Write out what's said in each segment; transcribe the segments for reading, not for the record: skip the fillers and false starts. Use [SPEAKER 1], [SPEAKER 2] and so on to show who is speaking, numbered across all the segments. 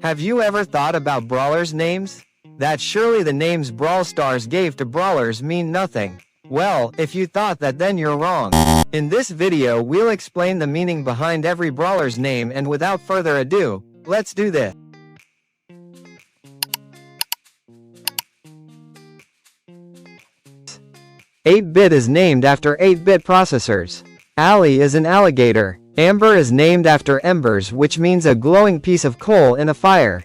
[SPEAKER 1] Have you ever thought about brawlers' names? That surely the names Brawl Stars gave to brawlers mean nothing. Well, if you thought that, then you're wrong. In this video we'll explain the meaning behind every brawler's name, and without further ado, let's do this. "8-bit is named after 8-bit processors. Ali is an alligator. Amber is named after embers, which means a glowing piece of coal in a fire.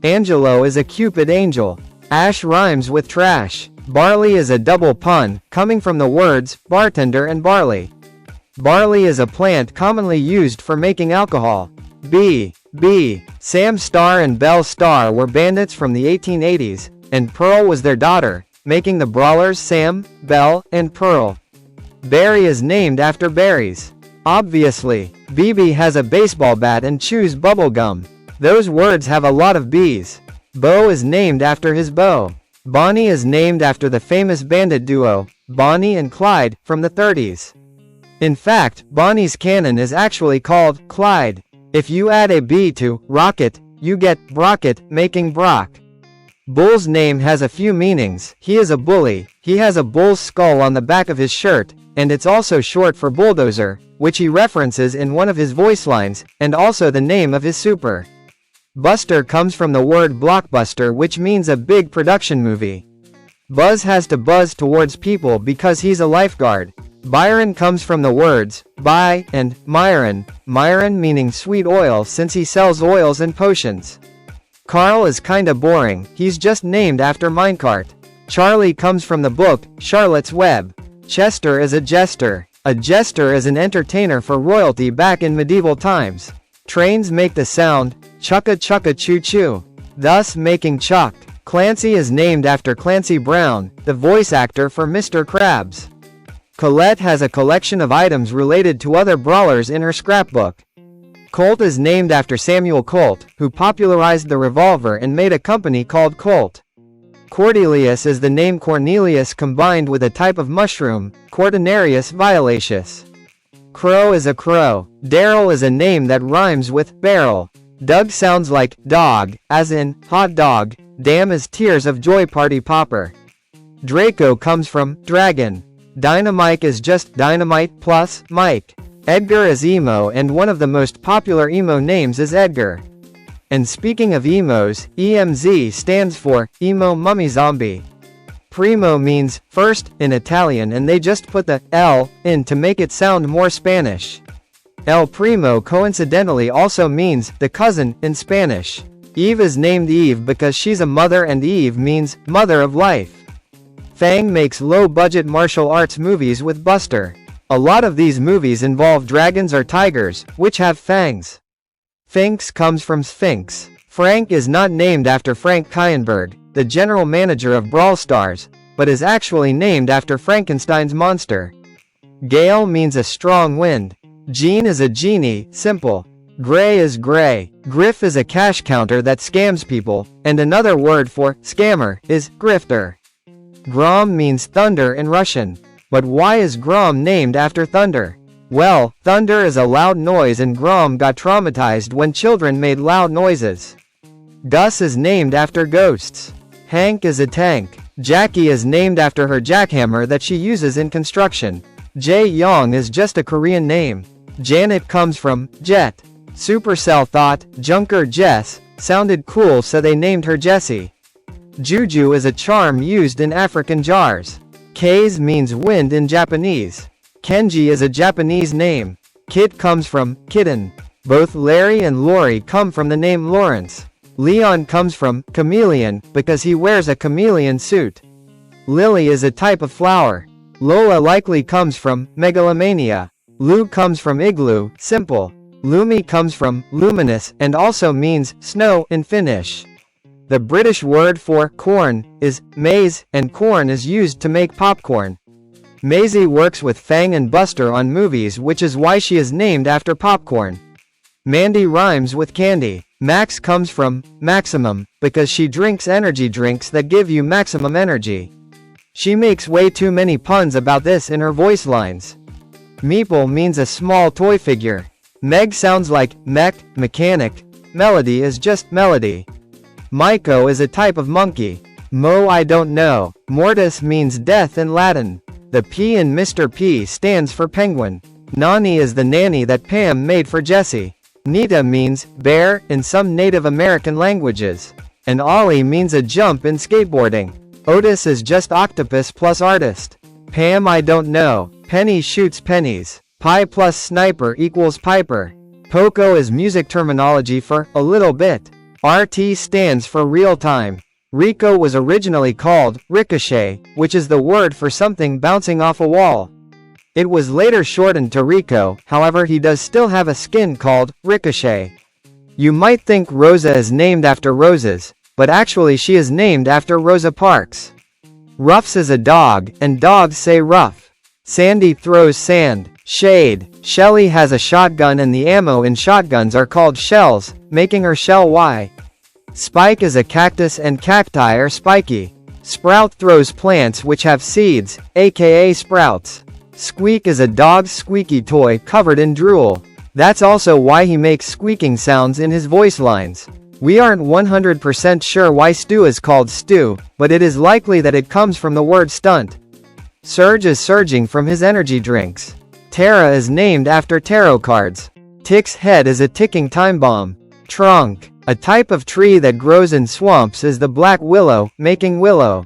[SPEAKER 1] Angelo is a Cupid angel. Ash rhymes with trash. Barley is a double pun, coming from the words bartender and barley. Barley is a plant commonly used for making alcohol. Sam Star and Belle Star were bandits from the 1880s, and Pearl was their daughter, making the brawlers Sam, Belle, and Pearl. Barry is named after berries. Obviously, BB has a baseball bat and chews bubblegum. Those words have a lot of B's. Bo is named after his bow. Bonnie is named after the famous bandit duo, Bonnie and Clyde, from the 30s. In fact, Bonnie's cannon is actually called Clyde. If you add a B to rocket, you get Brocket, making Brock. Bull's name has a few meanings. He is a bully, he has a bull's skull on the back of his shirt, and it's also short for bulldozer, which he references in one of his voice lines, and also the name of his super. Buster comes from the word blockbuster, which means a big production movie. Buzz has to buzz towards people because he's a lifeguard. Byron comes from the words by and Myron meaning sweet oil since he sells oils and potions. Carl is kinda boring, he's just named after minecart. Charlie comes from the book Charlotte's Web. Chester is a jester. A jester is an entertainer for royalty back in medieval times. Trains make the sound chugga chugga choo choo, thus making chuck. Clancy is named after Clancy Brown, the voice actor for Mr. Krabs. Colette has a collection of items related to other brawlers in her scrapbook. Colt is named after Samuel Colt, who popularized the revolver and made a company called Colt. Cordelius is the name Cornelius combined with a type of mushroom, Cordinarius violaceus. Crow is a crow. Daryl is a name that rhymes with barrel. Doug sounds like dog, as in hot dog. Damn is Tears of Joy Party Popper. Draco comes from dragon. Dynamite is just dynamite plus Mike. Edgar is emo, and one of the most popular emo names is Edgar. And speaking of emos, EMZ stands for emo mummy zombie. Primo means first in Italian, and they just put the L in to make it sound more Spanish. El Primo coincidentally also means the cousin in Spanish. Eve is named Eve because she's a mother, and Eve means mother of life. Fang makes low-budget martial arts movies with Buster. A lot of these movies involve dragons or tigers, which have fangs. Sphinx comes from Sphinx. Frank is not named after Frank Kyenberg, the general manager of Brawl Stars, but is actually named after Frankenstein's monster. Gale means a strong wind. Gene is a genie, simple. Gray is gray. Griff is a cash counter that scams people, and another word for scammer is grifter. Grom means thunder in Russian. But why is Grom named after thunder? Well, thunder is a loud noise, and Grom got traumatized when children made loud noises. Gus is named after ghosts. Hank is a tank. Jackie is named after her jackhammer that she uses in construction. Jae Yong is just a Korean name. Janet comes from jet. Supercell thought Junker Jess sounded cool, so they named her Jessie. Juju is a charm used in African jars. Kaze means wind in Japanese. Kenji is a Japanese name. Kit comes from kitten. Both Larry and Lori come from the name Lawrence. Leon comes from chameleon because he wears a chameleon suit. Lily is a type of flower. Lola likely comes from megalomania. Lou comes from igloo, simple. Lumi comes from luminous and also means snow in Finnish. The British word for corn is maize, and corn is used to make popcorn. Maisie works with Fang and Buster on movies, which is why she is named after popcorn. Mandy rhymes with candy. Max comes from maximum because she drinks energy drinks that give you maximum energy. She makes way too many puns about this in her voice lines. Meeple means a small toy figure. Meg sounds like mech, mechanic. melody is just melody. Myco is a type of monkey. Mo I don't know. Mortis means death in Latin. The P in Mr. P stands for penguin. Nani is the nanny that Pam made for Jessie. Nita means bear in some Native American languages. And Ollie means a jump in skateboarding. Otis is just octopus plus artist. Pam I don't know. Penny shoots pennies. Pi plus sniper equals piper. Poco is music terminology for a little bit. RT stands for real time. Rico was originally called ricochet, which is the word for something bouncing off a wall. It was later shortened to Rico, however he does still have a skin called ricochet. You might think Rosa is named after roses, but actually she is named after Rosa Parks. Ruffs is a dog, and dogs say ruff. Sandy throws sand. Shade. Shelly has a shotgun and the ammo in shotguns are called shells, making her Shell Y. Spike is a cactus and cacti are spiky. Sprout throws plants which have seeds, aka sprouts. Squeak is a dog's squeaky toy covered in drool. That's also why he makes squeaking sounds in his voice lines. We aren't 100% sure why Stu is called Stu, but it is likely that it comes from the word stunt. Surge is surging from his energy drinks. Tara is named after tarot cards. Tick's head is a ticking time bomb. Trunk. A type of tree that grows in swamps is the black willow, making willow.